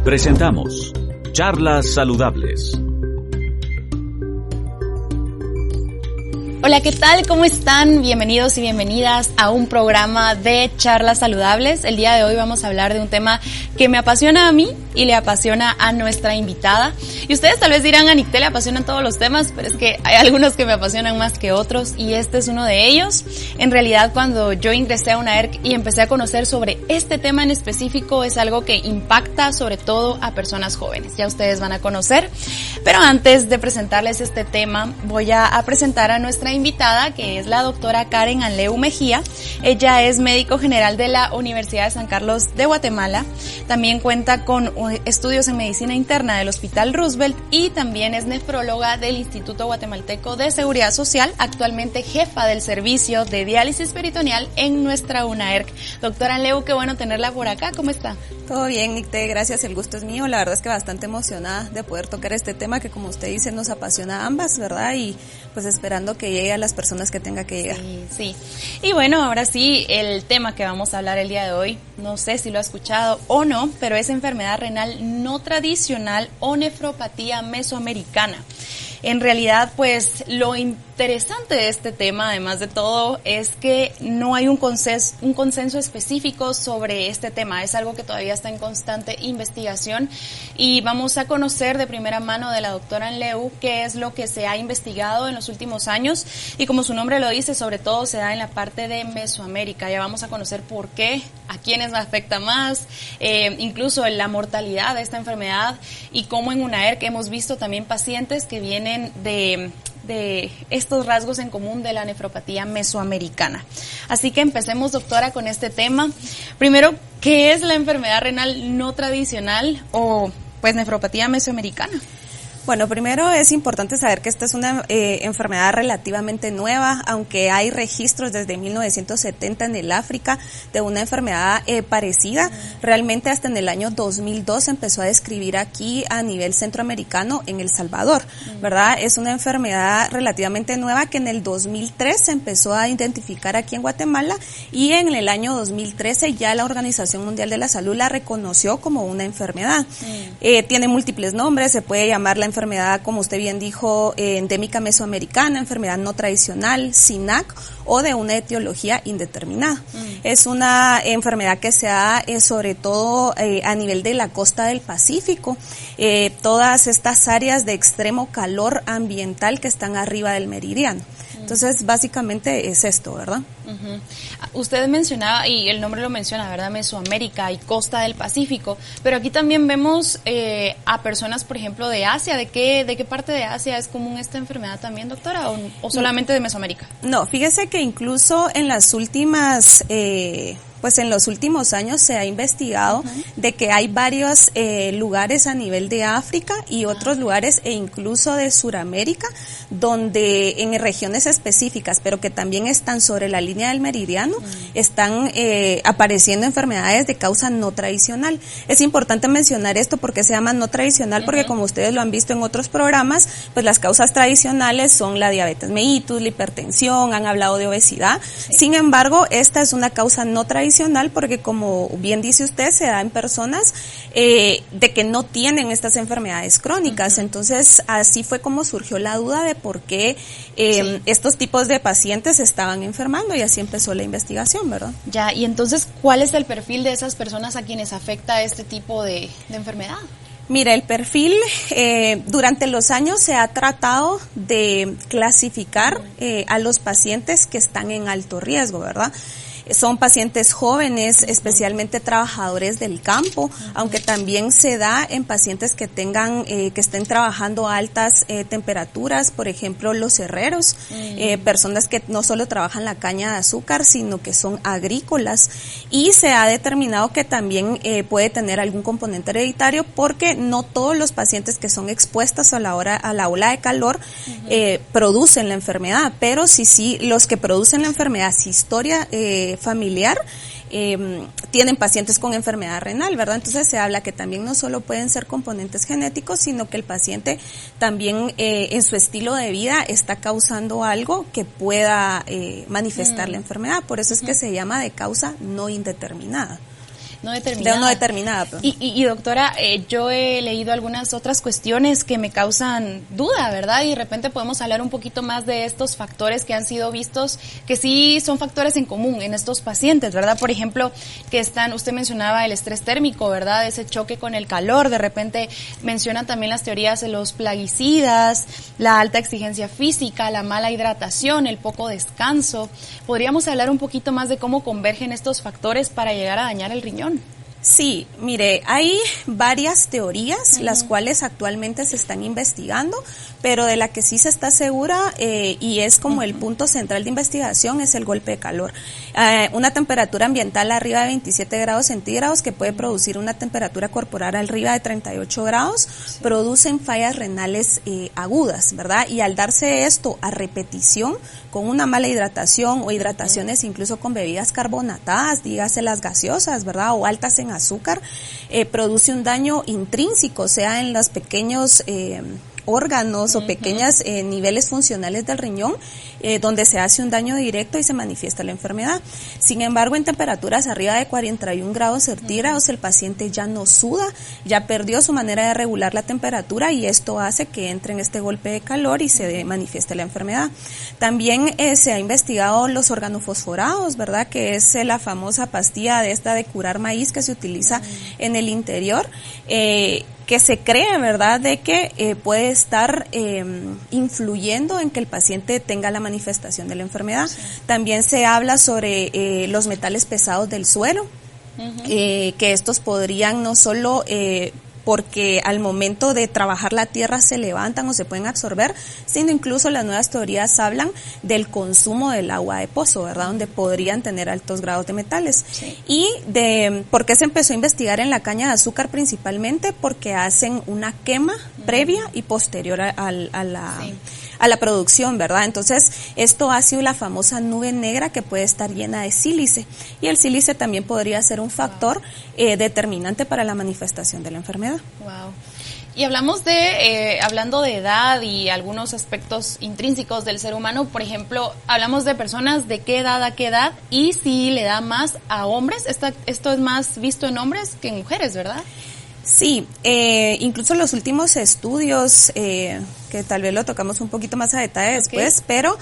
Presentamos Charlas Saludables. Hola, ¿qué tal? ¿Cómo están? Bienvenidos y bienvenidas a un programa de Charlas Saludables. El día de hoy vamos a hablar de un tema que me apasiona a mí y le apasiona a nuestra invitada. Y ustedes tal vez dirán, a Nicté le apasionan todos los temas, pero es que hay algunos que me apasionan más que otros y este es uno de ellos. En realidad, cuando yo ingresé a UNAERC y empecé a conocer sobre este tema en específico, es algo que impacta sobre todo a personas jóvenes. Ya ustedes van a conocer. Pero antes de presentarles este tema, voy a presentar a nuestra invitada, que es la doctora Karen Anleu Mejía. Ella es médico general de la Universidad de San Carlos de Guatemala. También cuenta con estudios en medicina interna del Hospital Roosevelt y también es nefróloga del Instituto Guatemalteco de Seguridad Social, actualmente jefa del servicio de diálisis peritoneal en nuestra UNAERC. Doctora Anleu, qué bueno tenerla por acá. ¿Cómo está? Todo bien, Nicté, gracias, el gusto es mío. La verdad es que bastante emocionada de poder tocar este tema que, como usted dice, nos apasiona a ambas, ¿verdad? Y pues esperando que llegue a las personas que tenga que llegar. Sí. Y bueno, ahora sí, el tema que vamos a hablar el día de hoy, no sé si lo ha escuchado o no, pero es enfermedad renal no tradicional o nefropatía mesoamericana. En realidad, pues, lo interesante de este tema, además de todo, es que no hay un consenso específico sobre este tema. Es algo que todavía está en constante investigación y vamos a conocer de primera mano de la doctora Anleu qué es lo que se ha investigado en los últimos años y, como su nombre lo dice, sobre todo se da en la parte de Mesoamérica. Ya vamos a conocer por qué, a quiénes afecta más, incluso la mortalidad de esta enfermedad y cómo en UNAERC hemos visto también pacientes que vienen de estos rasgos en común de la nefropatía mesoamericana. Así que empecemos, doctora, con este tema. Primero, ¿qué es la enfermedad renal no tradicional o pues nefropatía mesoamericana? Bueno, primero es importante saber que esta es una enfermedad relativamente nueva, aunque hay registros desde 1970 en el África de una enfermedad parecida. Realmente hasta en el año 2002 se empezó a describir aquí a nivel centroamericano en El Salvador, ¿verdad? Es una enfermedad relativamente nueva que en el 2003 se empezó a identificar aquí en Guatemala y en el año 2013 ya la Organización Mundial de la Salud la reconoció como una enfermedad. Tiene múltiples nombres, se puede llamar la enfermedad, como usted bien dijo, endémica mesoamericana, enfermedad no tradicional, SINAC, o de una etiología indeterminada. Es una enfermedad que se da sobre todo a nivel de la costa del Pacífico, todas estas áreas de extremo calor ambiental que están arriba del meridiano. Entonces, básicamente es esto, ¿verdad? Usted mencionaba, y el nombre lo menciona, ¿verdad? Mesoamérica y costa del Pacífico, pero aquí también vemos a personas, por ejemplo, de Asia. ¿De qué parte de Asia es común esta enfermedad también, doctora, o solamente de Mesoamérica? No, fíjese que incluso en las últimas... pues en los últimos años se ha investigado de que hay varios lugares a nivel de África y otros lugares e incluso de Suramérica donde en regiones específicas, pero que también están sobre la línea del meridiano, están apareciendo enfermedades de causa no tradicional. Es importante mencionar esto porque se llama no tradicional porque, como ustedes lo han visto en otros programas, pues las causas tradicionales son la diabetes mellitus, la hipertensión, han hablado de obesidad. Sin embargo, esta es una causa no tradicional porque, como bien dice usted, se da en personas de que no tienen estas enfermedades crónicas. Entonces, así fue como surgió la duda de por qué estos tipos de pacientes se estaban enfermando y así empezó la investigación, ¿verdad? Ya, y entonces, ¿cuál es el perfil de esas personas a quienes afecta este tipo de enfermedad? Mira, el perfil durante los años se ha tratado de clasificar a los pacientes que están en alto riesgo, ¿verdad? Son pacientes jóvenes, especialmente trabajadores del campo, aunque también se da en pacientes que tengan, que estén trabajando a altas temperaturas, por ejemplo, los herreros, personas que no solo trabajan la caña de azúcar, sino que son agrícolas, y se ha determinado que también puede tener algún componente hereditario, porque no todos los pacientes que son expuestos a la ola de calor producen la enfermedad, pero sí los que producen la enfermedad, si historia familiar, tienen pacientes con enfermedad renal, ¿verdad? Entonces se habla que también no solo pueden ser componentes genéticos, sino que el paciente también en su estilo de vida está causando algo que pueda manifestar la enfermedad. Por eso es que se llama de causa no indeterminada. no determinada. De no determinada. Pues. Y doctora, yo he leído algunas otras cuestiones que me causan duda, ¿verdad? Y de repente podemos hablar un poquito más de estos factores que han sido vistos, que sí son factores en común en estos pacientes, ¿verdad? Por ejemplo, que usted mencionaba el estrés térmico, ¿verdad? Ese choque con el calor, de repente mencionan también las teorías de los plaguicidas, la alta exigencia física, la mala hidratación, el poco descanso. ¿Podríamos hablar un poquito más de cómo convergen estos factores para llegar a dañar el riñón? Sí, mire, hay varias teorías, las cuales actualmente se están investigando, pero de la que sí se está segura y es como el punto central de investigación es el golpe de calor. Una temperatura ambiental arriba de 27 grados centígrados que puede producir una temperatura corporal arriba de 38 grados, producen fallas renales agudas, ¿verdad? Y al darse esto a repetición, con una mala hidratación o hidrataciones incluso con bebidas carbonatadas, dígase las gaseosas, ¿verdad? O altas en azúcar, produce un daño intrínseco, sea en los pequeños órganos o pequeños niveles funcionales del riñón, donde se hace un daño directo y se manifiesta la enfermedad. Sin embargo, en temperaturas arriba de 41 grados centígrados, el paciente ya no suda, ya perdió su manera de regular la temperatura y esto hace que entre en este golpe de calor y se manifieste la enfermedad. También se ha investigado los organofosforados, ¿verdad? Que es la famosa pastilla de curar maíz que se utiliza en el interior, que se cree, ¿verdad?, de que puede estar influyendo en que el paciente tenga la manifestación de la enfermedad. Sí. También se habla sobre los metales pesados del suelo, que estos podrían no solo porque al momento de trabajar la tierra se levantan o se pueden absorber, sino incluso las nuevas teorías hablan del consumo del agua de pozo, ¿verdad?, donde podrían tener altos grados de metales. Sí. Y de por qué se empezó a investigar en la caña de azúcar principalmente, porque hacen una quema previa y posterior a la producción, ¿verdad? Entonces, esto hace la famosa nube negra que puede estar llena de sílice, y el sílice también podría ser un factor determinante para la manifestación de la enfermedad. Wow. Y hablando de edad y algunos aspectos intrínsecos del ser humano, por ejemplo, hablamos de personas de qué edad a qué edad y si le da más a hombres. Esto es más visto en hombres que en mujeres, ¿verdad? Sí, incluso los últimos estudios, que tal vez lo tocamos un poquito más a detalle después, pero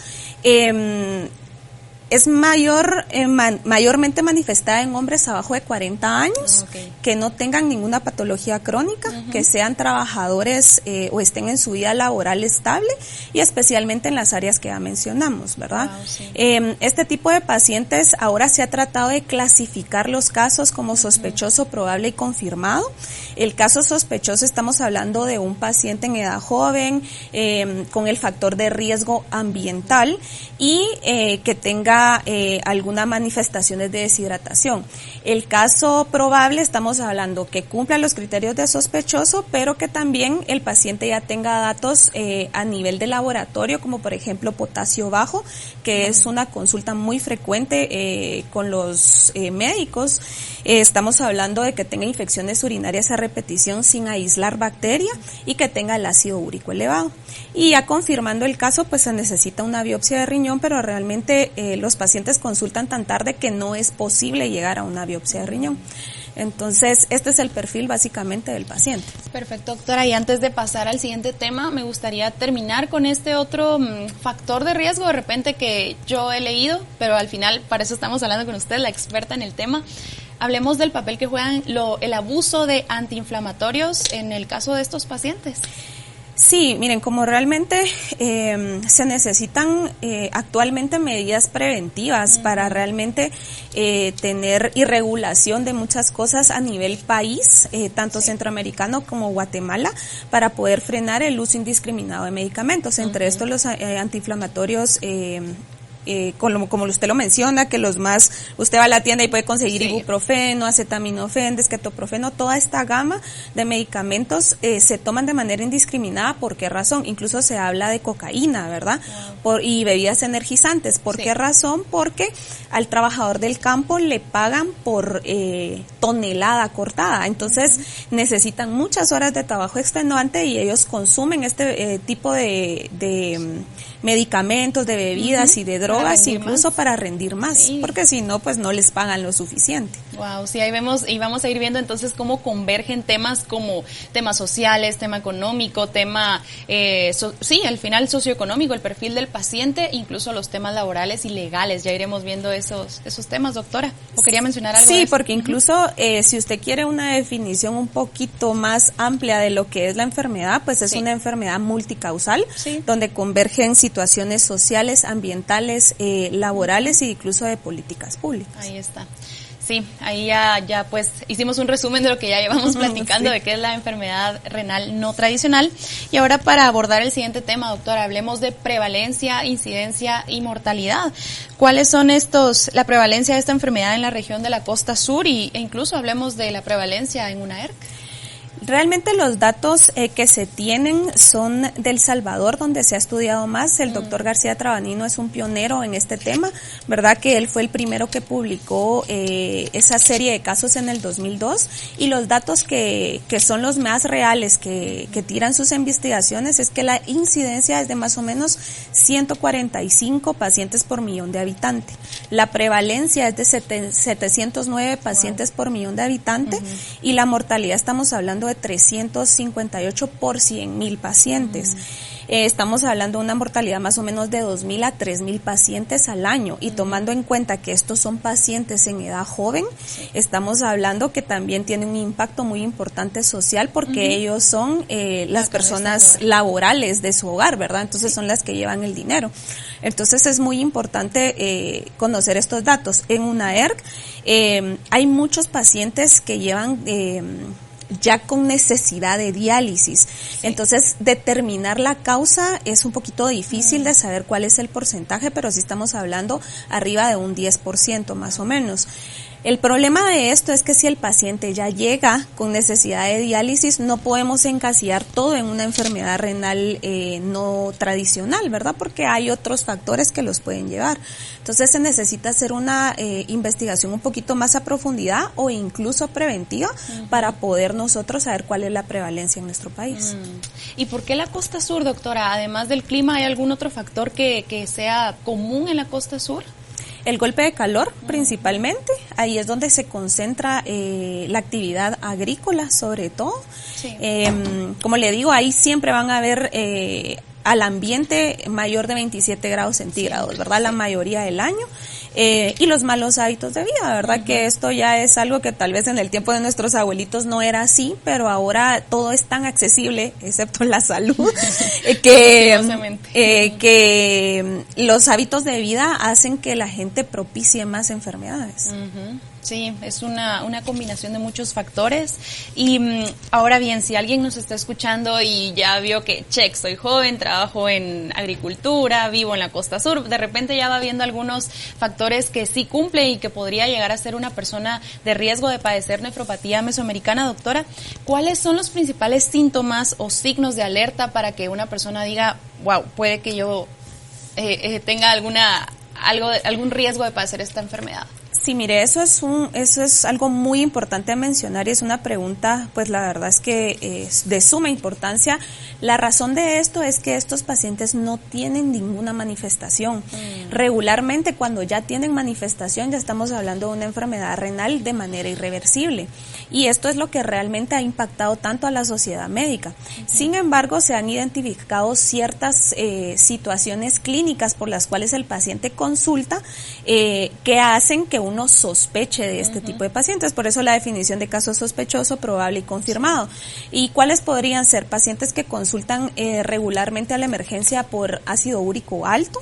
es mayormente manifestada en hombres abajo de 40 años, que no tengan ninguna patología crónica, que sean trabajadores o estén en su vida laboral estable y especialmente en las áreas que ya mencionamos, ¿verdad? Wow, sí. Este tipo de pacientes ahora se ha tratado de clasificar los casos como sospechoso, probable y confirmado. El caso sospechoso, estamos hablando de un paciente en edad joven, con el factor de riesgo ambiental y que tenga algunas manifestaciones de deshidratación. El caso probable, estamos hablando que cumpla los criterios de sospechoso, pero que también el paciente ya tenga datos a nivel de laboratorio, como por ejemplo potasio bajo, que es una consulta muy frecuente con los médicos. Estamos hablando de que tenga infecciones urinarias a repetición sin aislar bacteria y que tenga el ácido úrico elevado. Y ya confirmando el caso, pues se necesita una biopsia de riñón, pero realmente los pacientes consultan tan tarde que no es posible llegar a una biopsia de riñón. Entonces, este es el perfil básicamente del paciente. Perfecto, doctora. Y antes de pasar al siguiente tema, me gustaría terminar con este otro factor de riesgo de repente que yo he leído, pero al final para eso estamos hablando con usted, la experta en el tema. Hablemos del papel que juegan el abuso de antiinflamatorios en el caso de estos pacientes. Sí, miren, como realmente se necesitan actualmente medidas preventivas para realmente tener regulación de muchas cosas a nivel país, tanto centroamericano como Guatemala, para poder frenar el uso indiscriminado de medicamentos, entre estos los antiinflamatorios. Como usted lo menciona, que los más, usted va a la tienda y puede conseguir ibuprofeno, acetaminofén, desquetoprofeno, toda esta gama de medicamentos se toman de manera indiscriminada. ¿Por qué razón? Incluso se habla de cocaína, ¿verdad? Wow. Y bebidas energizantes. ¿Por qué razón? Porque al trabajador del campo le pagan por tonelada cortada, entonces necesitan muchas horas de trabajo extenuante y ellos consumen este tipo de medicamentos, de bebidas y de drogas drogas incluso para rendir más, sí, porque si no, pues no les pagan lo suficiente. Wow, sí, ahí vemos y vamos a ir viendo entonces cómo convergen temas como temas sociales, tema económico, tema, al final socioeconómico, el perfil del paciente, incluso los temas laborales y legales. Ya iremos viendo esos temas, doctora. ¿O quería mencionar algo? Sí, porque incluso si usted quiere una definición un poquito más amplia de lo que es la enfermedad, pues es una enfermedad multicausal, donde convergen situaciones sociales, ambientales, laborales e incluso de políticas públicas. Ahí está. Sí, ahí ya pues hicimos un resumen de lo que ya llevamos platicando de qué es la enfermedad renal no tradicional. Y ahora para abordar el siguiente tema, doctora, hablemos de prevalencia, incidencia y mortalidad. ¿Cuáles son la prevalencia de esta enfermedad en la región de la costa sur e incluso hablemos de la prevalencia en una ERC? Realmente los datos que se tienen son del Salvador, donde se ha estudiado más. El doctor García Trabanino es un pionero en este tema, ¿verdad? Que él fue el primero que publicó esa serie de casos en el 2002, y los datos que son los más reales que tiran sus investigaciones es que la incidencia es de más o menos 145 pacientes por millón de habitantes. La prevalencia es de 709 pacientes por millón de habitantes, y la mortalidad estamos hablando de 358 por 100,000 pacientes. Estamos hablando de una mortalidad más o menos de 2,000 a 3,000 pacientes al año, y tomando en cuenta que estos son pacientes en edad joven, estamos hablando que también tiene un impacto muy importante social, porque ellos son las personas laborales de su hogar, ¿verdad? Entonces son las que llevan el dinero. Entonces es muy importante conocer estos datos. En una ERC hay muchos pacientes que llevan ya con necesidad de diálisis. Entonces, determinar la causa es un poquito difícil de saber cuál es el porcentaje, pero sí estamos hablando arriba de un 10% más o menos. El problema de esto es que si el paciente ya llega con necesidad de diálisis, no podemos encasillar todo en una enfermedad renal no tradicional, ¿verdad? Porque hay otros factores que los pueden llevar. Entonces se necesita hacer una investigación un poquito más a profundidad o incluso preventiva para poder nosotros saber cuál es la prevalencia en nuestro país. ¿Y por qué la costa sur, doctora? Además del clima, ¿hay algún otro factor que sea común en la costa sur? El golpe de calor, principalmente, ahí es donde se concentra la actividad agrícola, sobre todo. Sí. Como le digo, ahí siempre van a haber al ambiente mayor de 27 grados centígrados, ¿verdad? La mayoría del año. Y los malos hábitos de vida, ¿verdad? Que esto ya es algo que tal vez en el tiempo de nuestros abuelitos no era así, pero ahora todo es tan accesible, excepto la salud, que los hábitos de vida hacen que la gente propicie más enfermedades. Sí, es una combinación de muchos factores. Y ahora bien, si alguien nos está escuchando y ya vio que, soy joven, trabajo en agricultura, vivo en la costa sur, de repente ya va viendo algunos factores que sí cumple y que podría llegar a ser una persona de riesgo de padecer nefropatía mesoamericana, doctora, ¿cuáles son los principales síntomas o signos de alerta para que una persona diga, wow, puede que yo tenga algún riesgo de padecer esta enfermedad? Sí, mire, eso es algo muy importante a mencionar, y es una pregunta, pues la verdad es que es de suma importancia. La razón de esto es que estos pacientes no tienen ninguna manifestación. Regularmente, cuando ya tienen manifestación, ya estamos hablando de una enfermedad renal de manera irreversible. Y esto es lo que realmente ha impactado tanto a la sociedad médica. Sin embargo, se han identificado ciertas situaciones clínicas por las cuales el paciente consulta que hacen que uno sospeche de este tipo de pacientes. Por eso la definición de caso sospechoso, probable y confirmado. ¿Y cuáles podrían ser? Pacientes que consultan regularmente a la emergencia por ácido úrico alto,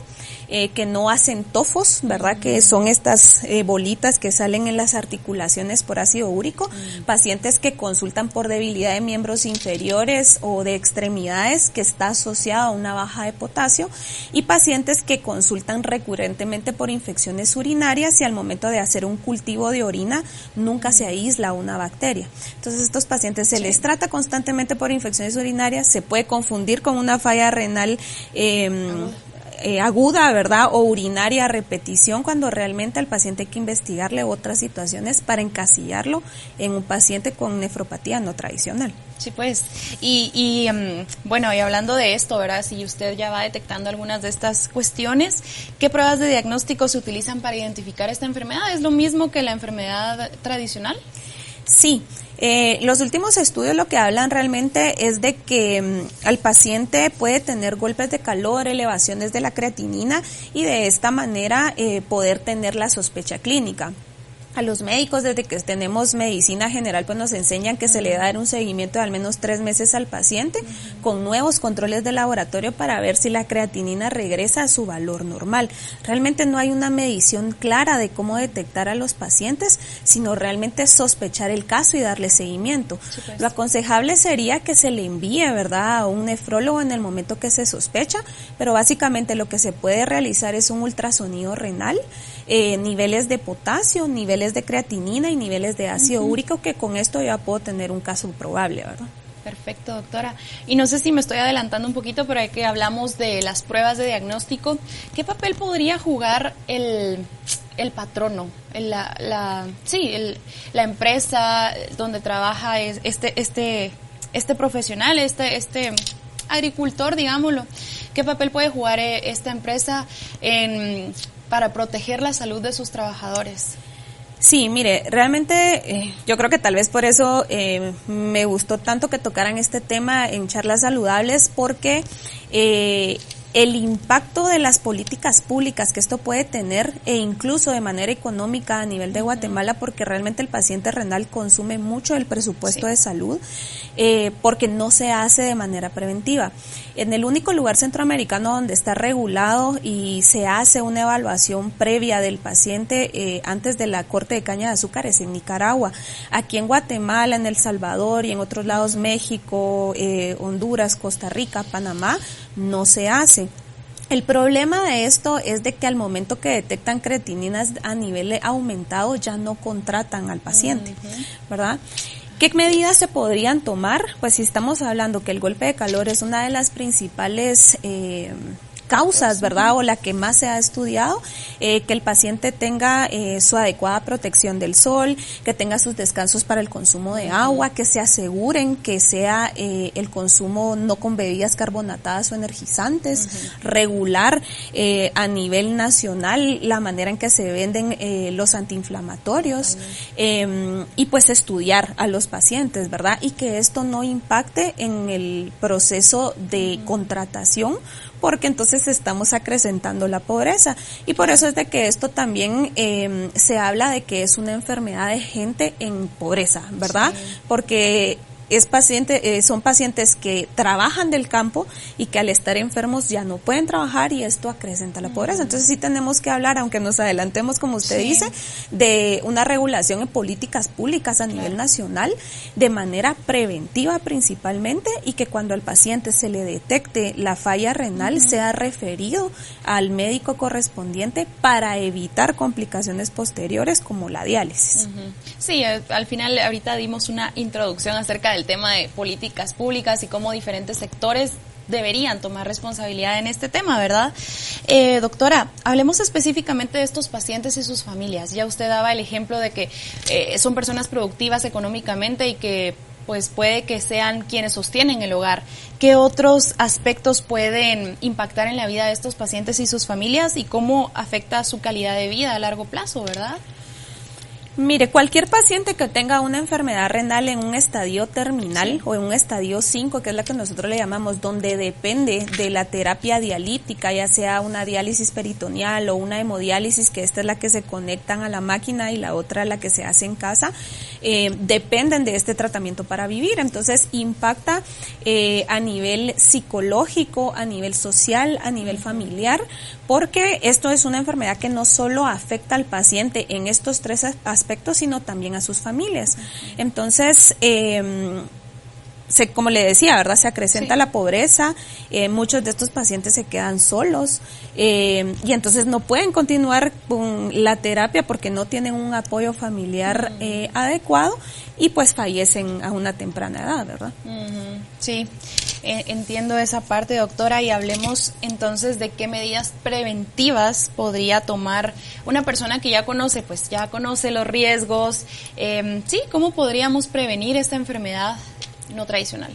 que no hacen tofos, ¿verdad? Que son estas bolitas que salen en las articulaciones por ácido úrico. Pacientes que consultan por debilidad de miembros inferiores o de extremidades, que está asociada a una baja de potasio. Y pacientes que consultan recurrentemente por infecciones urinarias, y al momento de hacer un cultivo de orina nunca se aísla una bacteria. Entonces, estos pacientes se les trata constantemente por infecciones urinarias, se puede confundir con una falla renal aguda, ¿verdad? O urinaria a repetición, cuando realmente al paciente hay que investigarle otras situaciones para encasillarlo en un paciente con nefropatía no tradicional. Sí, pues. Y bueno, y hablando de esto, ¿verdad? Si usted ya va detectando algunas de estas cuestiones, ¿qué pruebas de diagnóstico se utilizan para identificar esta enfermedad? ¿Es lo mismo que la enfermedad tradicional? Sí. Los últimos estudios lo que hablan realmente es de que al paciente puede tener golpes de calor, elevaciones de la creatinina y de esta manera poder tener la sospecha clínica. A los médicos, desde que tenemos medicina general, pues nos enseñan que se le da un seguimiento de al menos 3 meses al paciente con nuevos controles de laboratorio para ver si la creatinina regresa a su valor normal. Realmente no hay una medición clara de cómo detectar a los pacientes, sino realmente sospechar el caso y darle seguimiento. Lo aconsejable sería que se le envíe, ¿verdad?, a un nefrólogo en el momento que se sospecha, pero básicamente lo que se puede realizar es un ultrasonido renal, niveles de potasio, niveles de creatinina y niveles de ácido úrico, que con esto ya puedo tener un caso probable, ¿verdad? Perfecto, doctora. Y no sé si me estoy adelantando un poquito, pero ya que hablamos de las pruebas de diagnóstico, ¿qué papel podría jugar el patrono, la empresa donde trabaja este profesional, este agricultor, digámoslo? ¿Qué papel puede jugar esta empresa para proteger la salud de sus trabajadores? Sí, mire, realmente yo creo que tal vez por eso me gustó tanto que tocaran este tema en Charlas Saludables, porque el impacto de las políticas públicas que esto puede tener, e incluso de manera económica a nivel de Guatemala, porque realmente el paciente renal consume mucho del presupuesto de salud, porque no se hace de manera preventiva. En el único lugar centroamericano donde está regulado y se hace una evaluación previa del paciente antes de la corte de caña de azúcar es en Nicaragua. Aquí en Guatemala, en El Salvador y en otros lados, México, Honduras, Costa Rica, Panamá, no se hace. El problema de esto es de que al momento que detectan creatininas a nivel aumentado ya no contratan al paciente, ¿verdad? ¿Qué medidas se podrían tomar? Pues si estamos hablando que el golpe de calor es una de las principales causas, ¿verdad? O la que más se ha estudiado, que el paciente tenga su adecuada protección del sol, que tenga sus descansos para el consumo de agua, que se aseguren que sea el consumo no con bebidas carbonatadas o energizantes, regular a nivel nacional la manera en que se venden los antiinflamatorios, y pues estudiar a los pacientes, ¿verdad? Y que esto no impacte en el proceso de contratación, porque entonces estamos acrecentando la pobreza. Y por eso es de que esto también se habla de que es una enfermedad de gente en pobreza, ¿verdad? Sí. Porque son pacientes que trabajan del campo y que al estar enfermos ya no pueden trabajar, y esto acrecenta la pobreza. Entonces sí tenemos que hablar, aunque nos adelantemos, como usted dice, de una regulación en políticas públicas a nivel nacional, de manera preventiva principalmente, y que cuando al paciente se le detecte la falla renal sea referido al médico correspondiente para evitar complicaciones posteriores como la diálisis. Sí, al final ahorita dimos una introducción acerca del tema de políticas públicas y cómo diferentes sectores deberían tomar responsabilidad en este tema, ¿verdad? Doctora, hablemos específicamente de estos pacientes y sus familias. Ya usted daba el ejemplo de que son personas productivas económicamente y que pues puede que sean quienes sostienen el hogar. ¿Qué otros aspectos pueden impactar en la vida de estos pacientes y sus familias, y cómo afecta su calidad de vida a largo plazo, verdad? Mire, cualquier paciente que tenga una enfermedad renal en un estadio terminal o en un estadio 5, que es la que nosotros le llamamos, donde depende de la terapia dialítica, ya sea una diálisis peritoneal o una hemodiálisis, que esta es la que se conectan a la máquina y la otra la que se hace en casa, dependen de este tratamiento para vivir. Entonces impacta a nivel psicológico, a nivel social, a nivel familiar, porque esto es una enfermedad que no solo afecta al paciente en estos 3 aspectos, sino también a sus familias. Entonces, como le decía, ¿verdad? Se acrecenta Sí. la pobreza, muchos de estos pacientes se quedan solos, y entonces no pueden continuar con la terapia porque no tienen un apoyo familiar adecuado, y pues fallecen a una temprana edad, ¿verdad? Sí, entiendo esa parte, doctora, y hablemos entonces de qué medidas preventivas podría tomar una persona que ya conoce los riesgos. Sí, ¿cómo podríamos prevenir esta enfermedad no tradicional?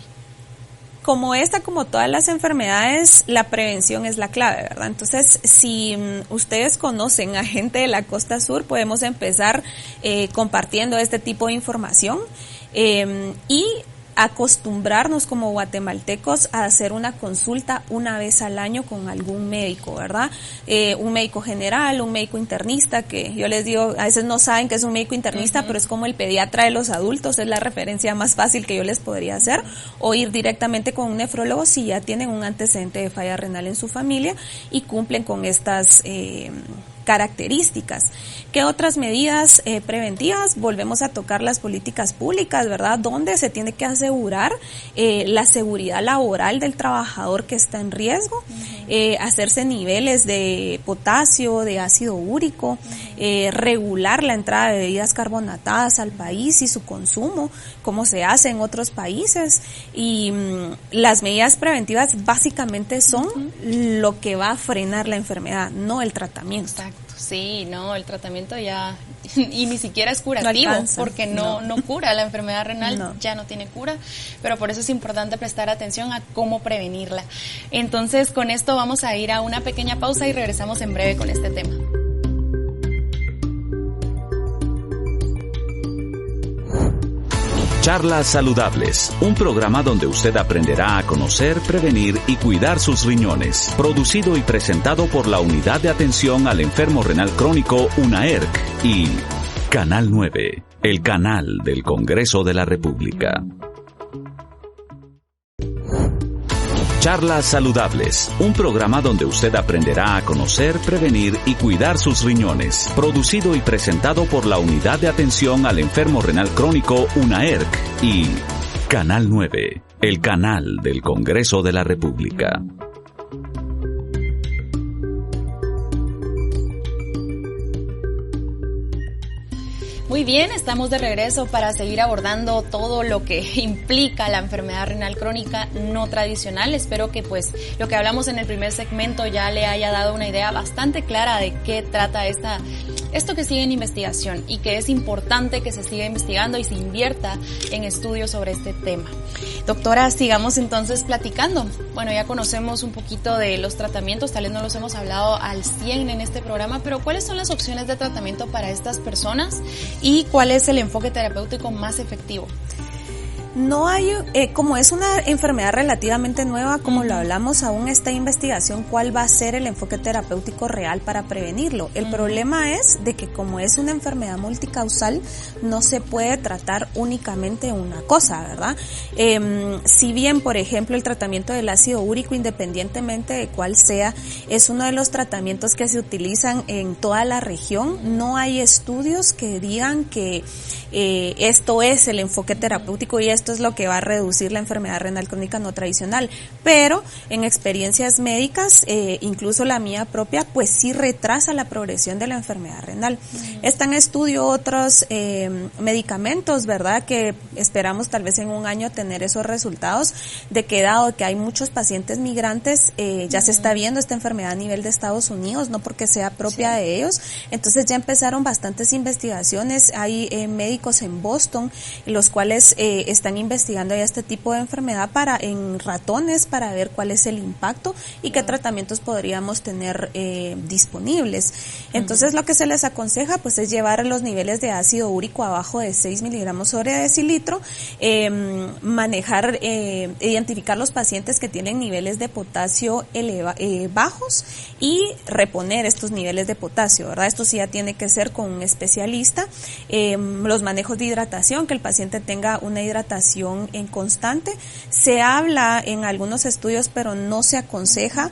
Como todas las enfermedades, la prevención es la clave, ¿verdad? Entonces, si ustedes conocen a gente de la costa sur, podemos empezar compartiendo este tipo de información y acostumbrarnos como guatemaltecos a hacer una consulta una vez al año con algún médico, ¿verdad? Un médico general, un médico internista, que yo les digo, a veces no saben que es un médico internista, pero es como el pediatra de los adultos, es la referencia más fácil que yo les podría hacer, o ir directamente con un nefrólogo si ya tienen un antecedente de falla renal en su familia y cumplen con estas características. ¿Qué otras medidas preventivas? Volvemos a tocar las políticas públicas, ¿verdad? Donde se tiene que asegurar la seguridad laboral del trabajador que está en riesgo, hacerse niveles de potasio, de ácido úrico, regular la entrada de bebidas carbonatadas al país y su consumo, como se hace en otros países. Y las medidas preventivas básicamente son lo que va a frenar la enfermedad, no el tratamiento. Exacto. Sí, no, el tratamiento ya, y ni siquiera es curativo, no porque no cura la enfermedad renal, No. ya no tiene cura, pero por eso es importante prestar atención a cómo prevenirla. Entonces, con esto vamos a ir a una pequeña pausa y regresamos en breve con este tema. Charlas Saludables, un programa donde usted aprenderá a conocer, prevenir y cuidar sus riñones. Producido y presentado por la Unidad de Atención al Enfermo Renal Crónico UNAERC y Canal 9, el canal del Congreso de la República. Charlas Saludables, un programa donde usted aprenderá a conocer, prevenir y cuidar sus riñones. Producido y presentado por la Unidad de Atención al Enfermo Renal Crónico UNAERC y Canal 9, el canal del Congreso de la República. Muy bien, estamos de regreso para seguir abordando todo lo que implica la enfermedad renal crónica no tradicional. Espero que pues lo que hablamos en el primer segmento ya le haya dado una idea bastante clara de qué trata esto que sigue en investigación, y que es importante que se siga investigando y se invierta en estudios sobre este tema. Doctora, sigamos entonces platicando. Bueno, ya conocemos un poquito de los tratamientos, tal vez no los hemos hablado al 100 en este programa, pero ¿cuáles son las opciones de tratamiento para estas personas y cuál es el enfoque terapéutico más efectivo? No hay, como es una enfermedad relativamente nueva, como lo hablamos, aún está en investigación cuál va a ser el enfoque terapéutico real para prevenirlo. El problema es de que como es una enfermedad multicausal, no se puede tratar únicamente una cosa, ¿verdad? Si bien, por ejemplo, el tratamiento del ácido úrico, independientemente de cuál sea, es uno de los tratamientos que se utilizan en toda la región, no hay estudios que digan que esto es el enfoque terapéutico y esto es lo que va a reducir la enfermedad renal crónica no tradicional, pero en experiencias médicas, incluso la mía propia, pues sí retrasa la progresión de la enfermedad renal. Están en estudio otros medicamentos, ¿verdad?, que esperamos tal vez en un año tener esos resultados, de que dado que hay muchos pacientes migrantes, ya se está viendo esta enfermedad a nivel de Estados Unidos, no porque sea propia de ellos, entonces ya empezaron bastantes investigaciones, hay médicos en Boston, los cuales están investigando ya este tipo de enfermedad en ratones para ver cuál es el impacto y qué tratamientos podríamos tener disponibles. Entonces lo que se les aconseja pues es llevar los niveles de ácido úrico abajo de 6 miligramos sobre decilitro, identificar los pacientes que tienen niveles de potasio bajos y reponer estos niveles de potasio, ¿verdad? Esto sí ya tiene que ser con un especialista. Los manejos de hidratación, que el paciente tenga una hidratación medicación en constante. Se habla en algunos estudios, pero no se aconseja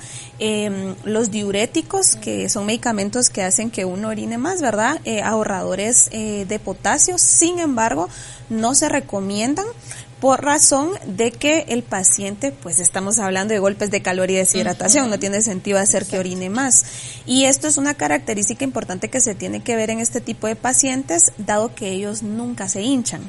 los diuréticos, que son medicamentos que hacen que uno orine más, ¿verdad? Ahorradores de potasio. Sin embargo, no se recomiendan por razón de que el paciente, pues estamos hablando de golpes de calor y deshidratación, no tiene sentido hacer que orine más. Y esto es una característica importante que se tiene que ver en este tipo de pacientes, dado que ellos nunca se hinchan,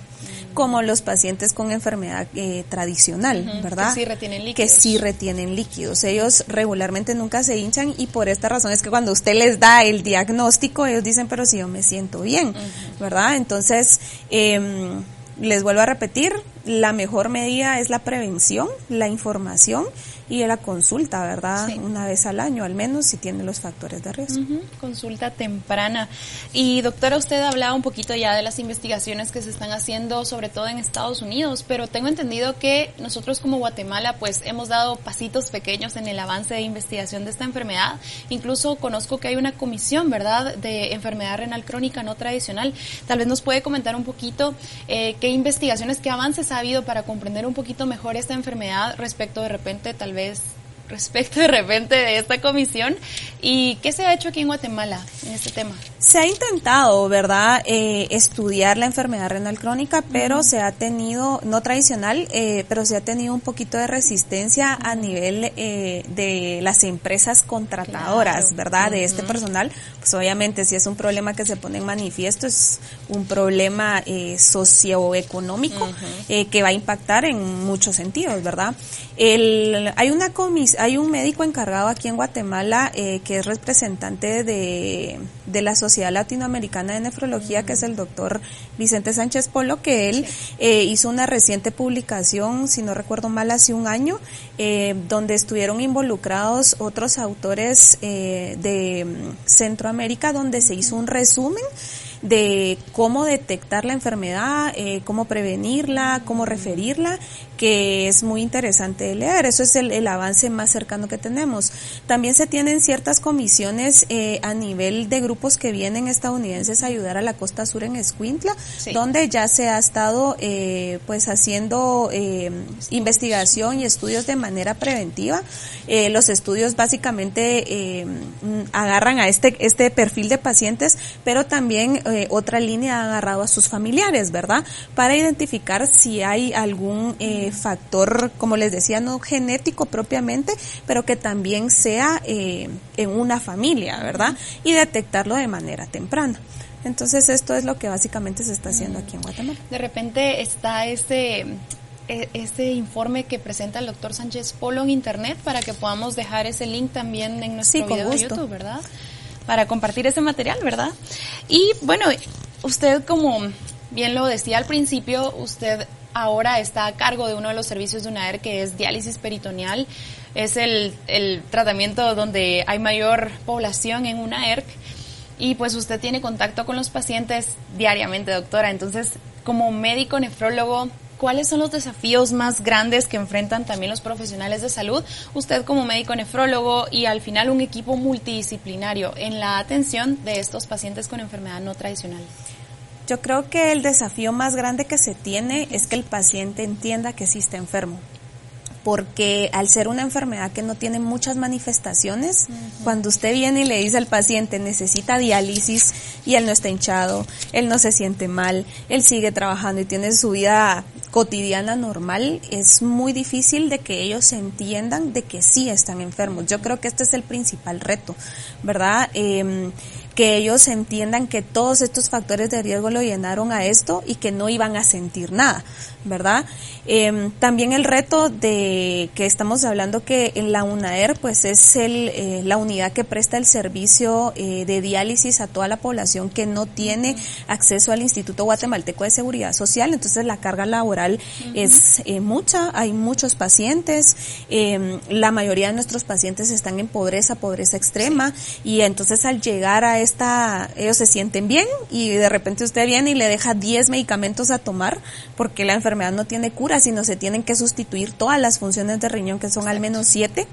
como los pacientes con enfermedad tradicional, ¿verdad? Que sí retienen líquidos. Que sí retienen líquidos. Ellos regularmente nunca se hinchan y por esta razón es que cuando usted les da el diagnóstico, ellos dicen, pero si yo me siento bien, ¿verdad? Entonces, les vuelvo a repetir, la mejor medida es la prevención, la información y la consulta, ¿verdad? Sí. Una vez al año, al menos, si tiene los factores de riesgo. Consulta temprana. Y doctora, usted hablaba un poquito ya de las investigaciones que se están haciendo, sobre todo en Estados Unidos, pero tengo entendido que nosotros como Guatemala, pues hemos dado pasitos pequeños en el avance de investigación de esta enfermedad. Incluso conozco que hay una comisión, ¿verdad?, de enfermedad renal crónica no tradicional. Tal vez nos puede comentar un poquito qué investigaciones, qué avances ha habido para comprender un poquito mejor esta enfermedad respecto de repente de esta comisión, y qué se ha hecho aquí en Guatemala en este tema. Se ha intentado, ¿verdad?, estudiar la enfermedad renal crónica, pero se ha tenido, no tradicional, pero se ha tenido un poquito de resistencia a nivel de las empresas contratadoras, ¿verdad?, de este personal. Pues obviamente si es un problema que se pone en manifiesto, es un problema socioeconómico que va a impactar en muchos sentidos, ¿verdad? Hay un médico encargado aquí en Guatemala que es representante de la Sociedad Latinoamericana de Nefrología, que es el doctor Vicente Sánchez Polo, que él hizo una reciente publicación, si no recuerdo mal, hace un año, donde estuvieron involucrados otros autores de Centroamérica, donde se hizo un resumen de cómo detectar la enfermedad, cómo prevenirla, cómo referirla, que es muy interesante de leer. Eso es el avance más cercano que tenemos. También se tienen ciertas comisiones a nivel de grupos que vienen estadounidenses a ayudar a la costa sur en Escuintla, donde ya se ha estado pues haciendo investigación y estudios de manera preventiva. Los estudios básicamente agarran a este perfil de pacientes, pero también otra línea ha agarrado a sus familiares, ¿verdad?, para identificar si hay algún factor, como les decía, no genético propiamente, pero que también sea en una familia, ¿verdad?, y detectarlo de manera temprana. Entonces esto es lo que básicamente se está haciendo aquí en Guatemala. De repente está este informe que presenta el doctor Sánchez Polo en internet, para que podamos dejar ese link también en nuestro video de YouTube, ¿verdad?, para compartir ese material, ¿verdad? Y bueno, usted, como bien lo decía al principio, usted ahora está a cargo de uno de los servicios de UNAER, que es diálisis peritoneal. Es el tratamiento donde hay mayor población en UNAER, y pues usted tiene contacto con los pacientes diariamente, doctora. Entonces, como médico nefrólogo, ¿cuáles son los desafíos más grandes que enfrentan también los profesionales de salud? Usted como médico nefrólogo y al final un equipo multidisciplinario en la atención de estos pacientes con enfermedad no tradicional. Yo creo que el desafío más grande que se tiene es que el paciente entienda que sí está enfermo. Porque al ser una enfermedad que no tiene muchas manifestaciones, cuando usted viene y le dice al paciente necesita diálisis y él no está hinchado, él no se siente mal, él sigue trabajando y tiene su vida cotidiana normal, es muy difícil de que ellos entiendan de que sí están enfermos. Yo creo que este es el principal reto, ¿verdad? Que ellos entiendan que todos estos factores de riesgo lo llenaron a esto y que no iban a sentir nada, ¿verdad? También el reto de que estamos hablando que en la UNAER pues es la unidad que presta el servicio de diálisis a toda la población que no tiene acceso al Instituto Guatemalteco de Seguridad Social. Entonces la carga laboral es mucha, hay muchos pacientes, la mayoría de nuestros pacientes están en pobreza extrema, y entonces al llegar a ellos se sienten bien y de repente usted viene y le deja 10 medicamentos a tomar porque la enfermedad no tiene cura, sino se tienen que sustituir todas las funciones de riñón, que son al menos 7.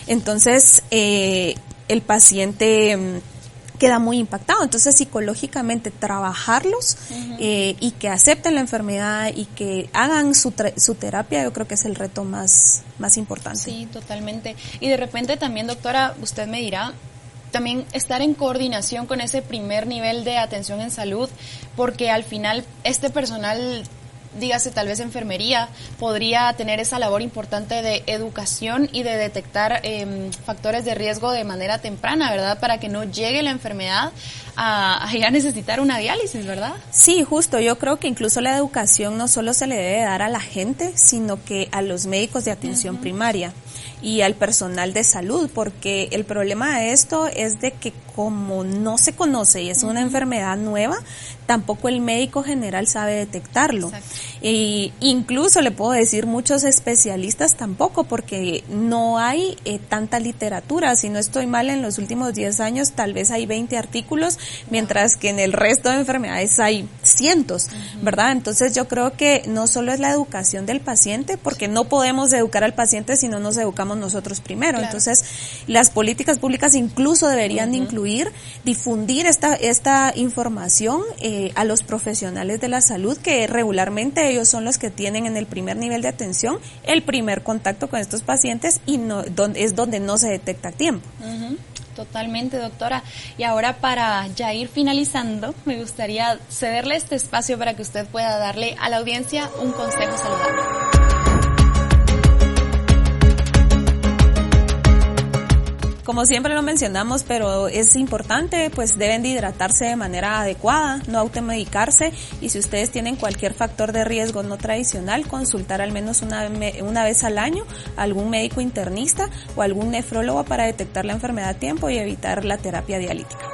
Entonces el paciente queda muy impactado. Entonces, psicológicamente trabajarlos y que acepten la enfermedad y que hagan su terapia, yo creo que es el reto más importante. Sí, totalmente. Y de repente también, doctora, usted me dirá, también estar en coordinación con ese primer nivel de atención en salud, porque al final este personal, dígase tal vez enfermería, podría tener esa labor importante de educación y de detectar factores de riesgo de manera temprana, ¿verdad? Para que no llegue la enfermedad a necesitar una diálisis, ¿verdad? Sí, justo. Yo creo que incluso la educación no solo se le debe dar a la gente, sino que a los médicos de atención primaria y al personal de salud, porque el problema de esto es de que como no se conoce y es una enfermedad nueva, tampoco el médico general sabe detectarlo. Y incluso le puedo decir muchos especialistas tampoco, porque no hay tanta literatura. Si no estoy mal, en los últimos 10 años tal vez hay 20 artículos, mientras que en el resto de enfermedades hay cientos, ¿verdad? Entonces yo creo que no solo es la educación del paciente, porque no podemos educar al paciente si no nos educamos nosotros primero. Claro. Entonces las políticas públicas incluso deberían de incluir, difundir esta información a los profesionales de la salud, que regularmente ellos son los que tienen en el primer nivel de atención el primer contacto con estos pacientes y es donde no se detecta a tiempo. Totalmente, doctora. Y ahora, para ya ir finalizando, me gustaría cederle este espacio para que usted pueda darle a la audiencia un consejo saludable. Como siempre lo mencionamos, pero es importante, pues deben de hidratarse de manera adecuada, no automedicarse, y si ustedes tienen cualquier factor de riesgo no tradicional, consultar al menos una vez al año a algún médico internista o algún nefrólogo para detectar la enfermedad a tiempo y evitar la terapia dialítica.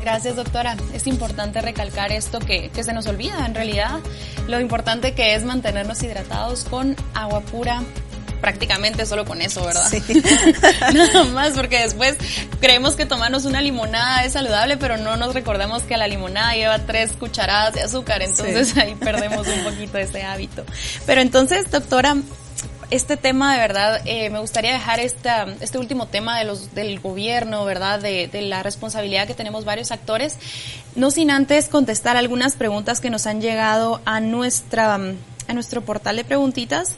Gracias, doctora. Es importante recalcar esto que se nos olvida, en realidad, lo importante que es mantenernos hidratados con agua pura, prácticamente solo con eso, ¿verdad? Sí. Nada más, porque después creemos que tomarnos una limonada es saludable, pero no nos recordamos que la limonada lleva 3 cucharadas de azúcar, entonces ahí perdemos un poquito ese hábito. Pero entonces, doctora, este tema de verdad, me gustaría dejar este último tema del gobierno, ¿verdad? De la responsabilidad que tenemos varios actores, no sin antes contestar algunas preguntas que nos han llegado a nuestro portal de preguntitas.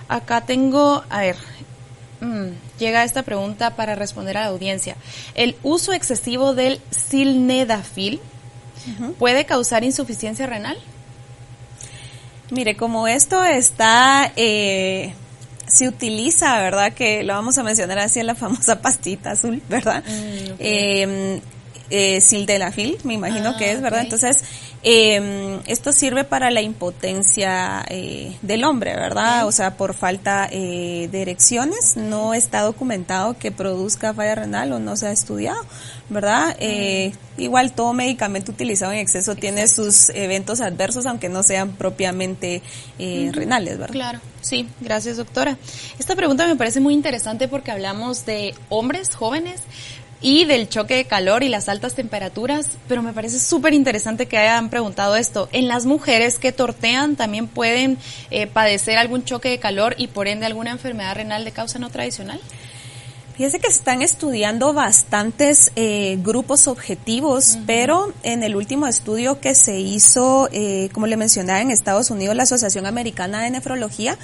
Acá tengo, llega esta pregunta para responder a la audiencia. ¿El uso excesivo del sildenafil puede causar insuficiencia renal? Mire, como esto está... se utiliza, ¿verdad? Que lo vamos a mencionar así en la famosa pastita azul, ¿verdad? Sildenafil, me imagino que es, ¿verdad? Okay. Entonces, esto sirve para la impotencia del hombre, ¿verdad? O sea, por falta de erecciones. No está documentado que produzca falla renal o no se ha estudiado, ¿verdad? Igual todo medicamento utilizado en exceso tiene sus eventos adversos, aunque no sean propiamente renales, ¿verdad? Claro, sí, gracias, doctora. Esta pregunta me parece muy interesante porque hablamos de hombres jóvenes y del choque de calor y las altas temperaturas, pero me parece súper interesante que hayan preguntado esto. ¿En las mujeres que tortean también pueden padecer algún choque de calor y por ende alguna enfermedad renal de causa no tradicional? Fíjese que se están estudiando bastantes grupos objetivos, pero en el último estudio que se hizo, como le mencionaba, en Estados Unidos, la Asociación Americana de Nefrología,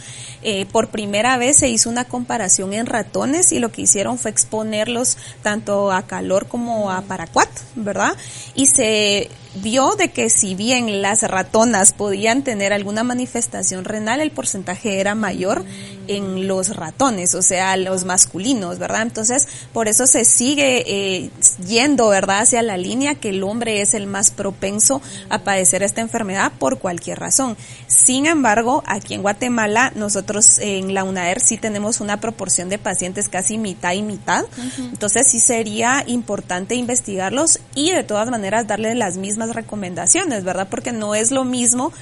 por primera vez se hizo una comparación en ratones y lo que hicieron fue exponerlos tanto a calor como a paraquat, ¿verdad? Y se vio de que si bien las ratonas podían tener alguna manifestación renal, el porcentaje era mayor en los ratones, o sea, los masculinos, ¿verdad? Entonces, por eso se sigue yendo, ¿verdad?, hacia la línea que el hombre es el más propenso a padecer esta enfermedad por cualquier razón. Sin embargo, aquí en Guatemala, nosotros en la UNAER sí tenemos una proporción de pacientes casi mitad y mitad, entonces sí sería importante investigarlos y de todas maneras darles las mismas recomendaciones, ¿verdad? Porque no es lo mismo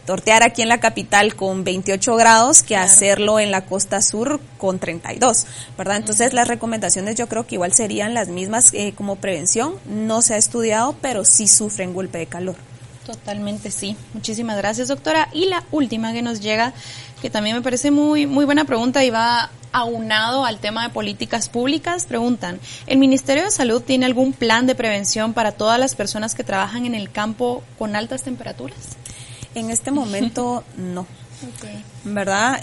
tortear aquí en la capital con 28 grados que hacerlo en la costa sur con 32, ¿verdad? Entonces las recomendaciones yo creo que igual serían las mismas como prevención. No se ha estudiado, pero sí sufren golpe de calor. Totalmente, sí. Muchísimas gracias, doctora. Y la última que nos llega, que también me parece muy buena pregunta y va aunado al tema de políticas públicas, preguntan, ¿el Ministerio de Salud tiene algún plan de prevención para todas las personas que trabajan en el campo con altas temperaturas? En este momento, no. Okay. ¿Verdad?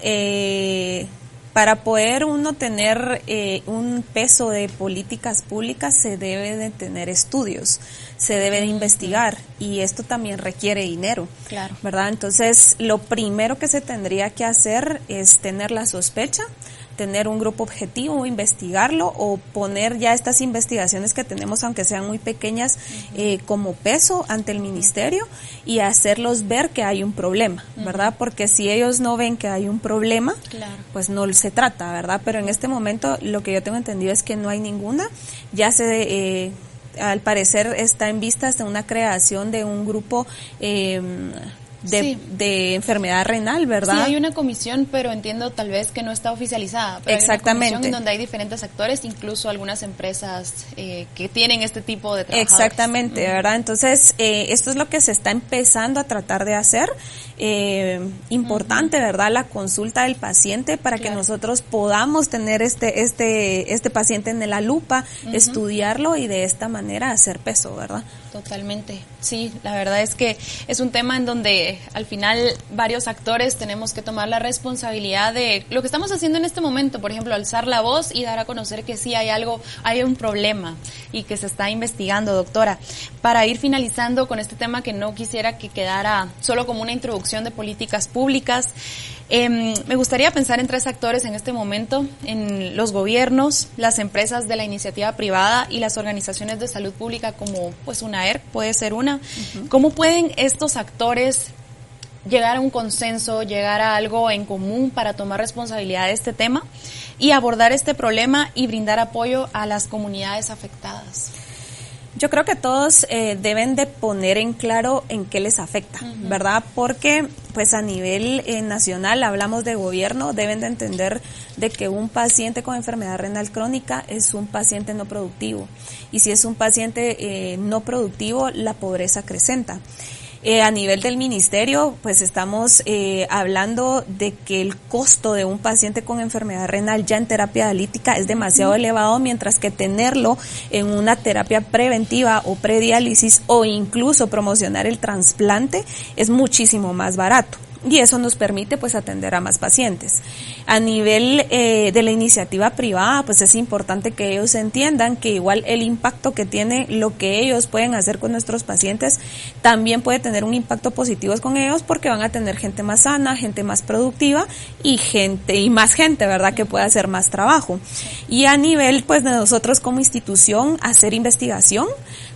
Para poder uno tener un peso de políticas públicas se debe de tener estudios, se debe de investigar y esto también requiere dinero, claro, ¿verdad? Entonces, lo primero que se tendría que hacer es tener la sospecha, tener un grupo objetivo, investigarlo o poner ya estas investigaciones que tenemos, aunque sean muy pequeñas, como peso ante el ministerio y hacerlos ver que hay un problema, ¿verdad? Porque si ellos no ven que hay un problema, claro, pues no se trata, ¿verdad? Pero en este momento lo que yo tengo entendido es que no hay ninguna, ya se al parecer está en vistas de una creación de un grupo de enfermedad renal, ¿verdad? Sí, hay una comisión, pero entiendo tal vez que no está oficializada. Pero exactamente. Hay una comisión donde hay diferentes actores, incluso algunas empresas que tienen este tipo de trabajadores. Exactamente, ¿verdad? Entonces, esto es lo que se está empezando a tratar de hacer. Importante, ¿verdad? La consulta del paciente para que nosotros podamos tener este paciente en la lupa, estudiarlo y de esta manera hacer peso, ¿verdad? Totalmente, sí, la verdad es que es un tema en donde al final varios actores tenemos que tomar la responsabilidad de lo que estamos haciendo en este momento, por ejemplo, alzar la voz y dar a conocer que sí hay un problema y que se está investigando, doctora. Para ir finalizando con este tema que no quisiera que quedara solo como una introducción de políticas públicas, me gustaría pensar en 3 actores en este momento, en los gobiernos, las empresas de la iniciativa privada y las organizaciones de salud pública como pues UNAERC puede ser una. ¿Cómo pueden estos actores llegar a un consenso, llegar a algo en común para tomar responsabilidad de este tema y abordar este problema y brindar apoyo a las comunidades afectadas? Yo creo que todos deben de poner en claro en qué les afecta, ¿verdad? Porque pues a nivel nacional, hablamos de gobierno, deben de entender de que un paciente con enfermedad renal crónica es un paciente no productivo. Y si es un paciente no productivo, la pobreza acrecenta. A nivel del ministerio, pues estamos hablando de que el costo de un paciente con enfermedad renal ya en terapia dialítica es demasiado elevado, mientras que tenerlo en una terapia preventiva o prediálisis o incluso promocionar el trasplante es muchísimo más barato. Y eso nos permite pues atender a más pacientes. A nivel de la iniciativa privada, pues es importante que ellos entiendan que igual el impacto que tiene lo que ellos pueden hacer con nuestros pacientes también puede tener un impacto positivo con ellos, porque van a tener gente más sana, gente más productiva y más gente, ¿verdad?, que pueda hacer más trabajo. Y a nivel pues de nosotros como institución, hacer investigación,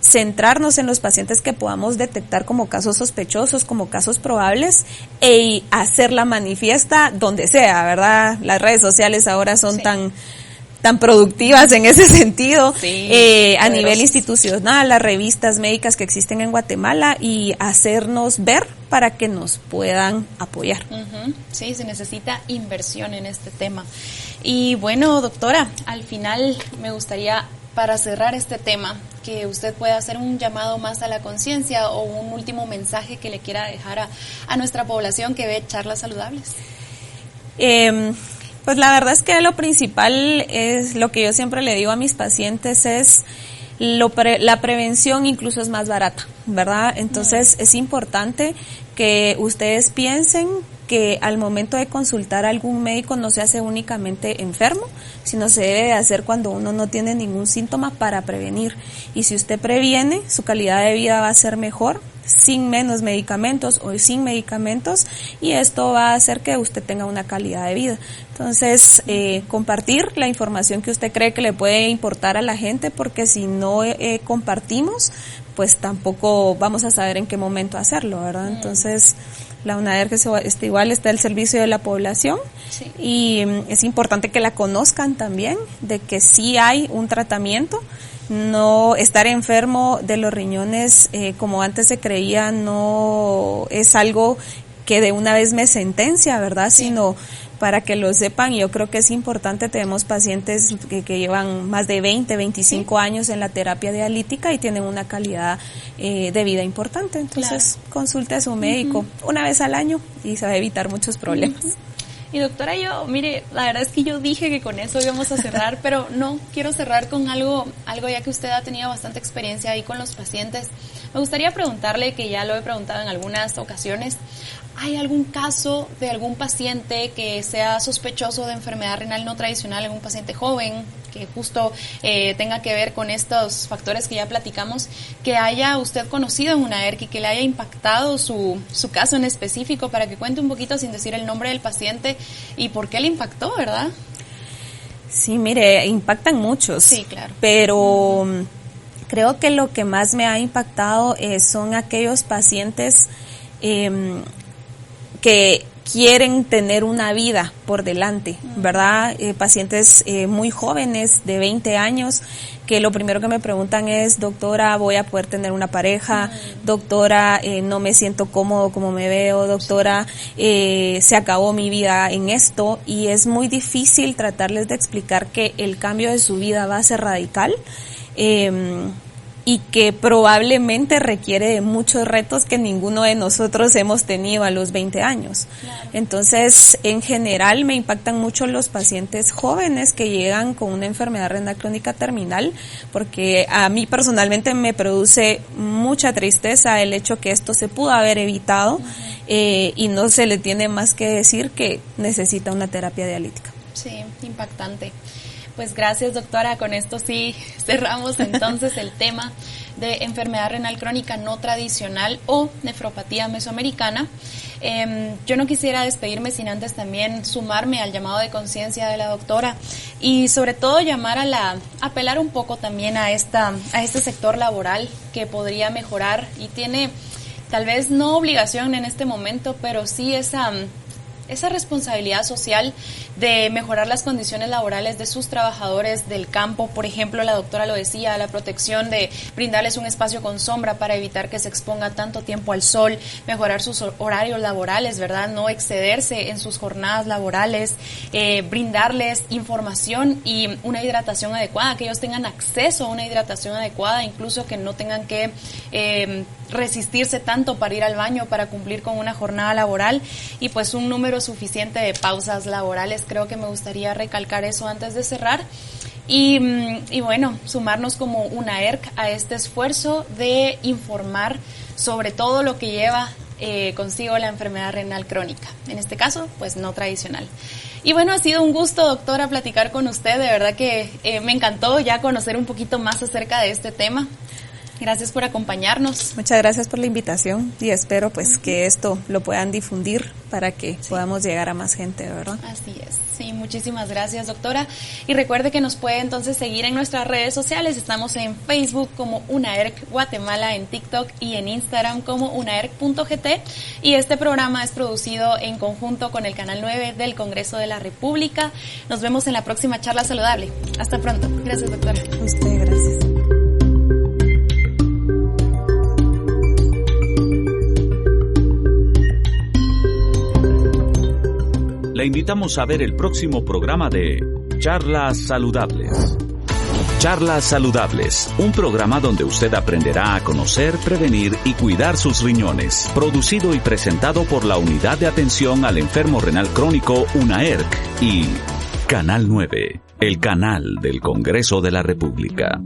centrarnos en los pacientes que podamos detectar como casos sospechosos, como casos probables, y hacerla manifiesta donde sea, ¿verdad? Las redes sociales ahora son tan productivas en ese sentido, a nivel institucional, las revistas médicas que existen en Guatemala, y hacernos ver para que nos puedan apoyar. Sí, se necesita inversión en este tema. Y bueno, doctora, al final me gustaría, para cerrar este tema, que usted pueda hacer un llamado más a la conciencia o un último mensaje que le quiera dejar a nuestra población que ve Charlas Saludables. Pues la verdad es que lo principal es lo que yo siempre le digo a mis pacientes es la prevención incluso es más barata, ¿verdad? Entonces es importante que ustedes piensen que al momento de consultar a algún médico no se hace únicamente enfermo, sino se debe de hacer cuando uno no tiene ningún síntoma para prevenir. Y si usted previene, su calidad de vida va a ser mejor, sin menos medicamentos o sin medicamentos, y esto va a hacer que usted tenga una calidad de vida. Entonces, compartir la información que usted cree que le puede importar a la gente, porque si no compartimos, pues tampoco vamos a saber en qué momento hacerlo, ¿verdad? Entonces, la UNAERC igual está al servicio de la población, y es importante que la conozcan también, de que sí hay un tratamiento. No estar enfermo de los riñones como antes se creía no es algo que de una vez me sentencia, ¿verdad? Sino Para que lo sepan, yo creo que es importante, tenemos pacientes que llevan más de 20, 25 años en la terapia dialítica y tienen una calidad de vida importante. Entonces, consulte a su médico una vez al año y se va a evitar muchos problemas. Y doctora, yo, mire, la verdad es que yo dije que con eso íbamos a cerrar, pero no, quiero cerrar con algo ya que usted ha tenido bastante experiencia ahí con los pacientes. Me gustaría preguntarle, que ya lo he preguntado en algunas ocasiones, ¿hay algún caso de algún paciente que sea sospechoso de enfermedad renal no tradicional, algún paciente joven que justo tenga que ver con estos factores que ya platicamos, que haya usted conocido en una ERC y que le haya impactado su caso en específico, para que cuente un poquito sin decir el nombre del paciente y por qué le impactó, ¿verdad? Sí, mire, impactan muchos. Sí, claro. Pero creo que lo que más me ha impactado son aquellos pacientes que quieren tener una vida por delante, ¿verdad? Pacientes muy jóvenes, de 20 años, que lo primero que me preguntan es: doctora, ¿voy a poder tener una pareja? Doctora, no me siento cómodo como me veo. Doctora, se acabó mi vida en esto. Y es muy difícil tratarles de explicar que el cambio de su vida va a ser radical. Y que probablemente requiere de muchos retos que ninguno de nosotros hemos tenido a los 20 años. Claro. Entonces, en general, me impactan mucho los pacientes jóvenes que llegan con una enfermedad renal crónica terminal, porque a mí personalmente me produce mucha tristeza el hecho que esto se pudo haber evitado, y no se le tiene más que decir que necesita una terapia dialítica. Sí, impactante. Pues gracias, doctora. Con esto sí cerramos entonces el tema de enfermedad renal crónica no tradicional o nefropatía mesoamericana. Yo no quisiera despedirme sin antes también sumarme al llamado de conciencia de la doctora y sobre todo apelar un poco también a este sector laboral que podría mejorar y tiene tal vez no obligación en este momento, pero sí esa responsabilidad social de mejorar las condiciones laborales de sus trabajadores del campo. Por ejemplo, la doctora lo decía, la protección de brindarles un espacio con sombra para evitar que se exponga tanto tiempo al sol, mejorar sus horarios laborales, ¿verdad? No excederse en sus jornadas laborales, brindarles información y una hidratación adecuada, que ellos tengan acceso a una hidratación adecuada, incluso que no tengan que resistirse tanto para ir al baño, para cumplir con una jornada laboral, y pues un número suficiente de pausas laborales. Creo que me gustaría recalcar eso antes de cerrar y bueno, sumarnos como una ERC a este esfuerzo de informar sobre todo lo que lleva consigo la enfermedad renal crónica, en este caso pues no tradicional. Y bueno, ha sido un gusto, doctora, platicar con usted. De verdad que me encantó ya conocer un poquito más acerca de este tema. Gracias por acompañarnos. Muchas gracias por la invitación y espero pues que esto lo puedan difundir para que podamos llegar a más gente, ¿verdad? Así es. Sí, muchísimas gracias, doctora. Y recuerde que nos puede entonces seguir en nuestras redes sociales. Estamos en Facebook como UNAERC Guatemala, en TikTok y en Instagram como unaerc.gt. Y este programa es producido en conjunto con el Canal 9 del Congreso de la República. Nos vemos en la próxima charla saludable. Hasta pronto. Gracias, doctora. A usted, gracias. Le invitamos a ver el próximo programa de Charlas Saludables. Charlas Saludables, un programa donde usted aprenderá a conocer, prevenir y cuidar sus riñones. Producido y presentado por la Unidad de Atención al Enfermo Renal Crónico UNAERC y Canal 9, el canal del Congreso de la República.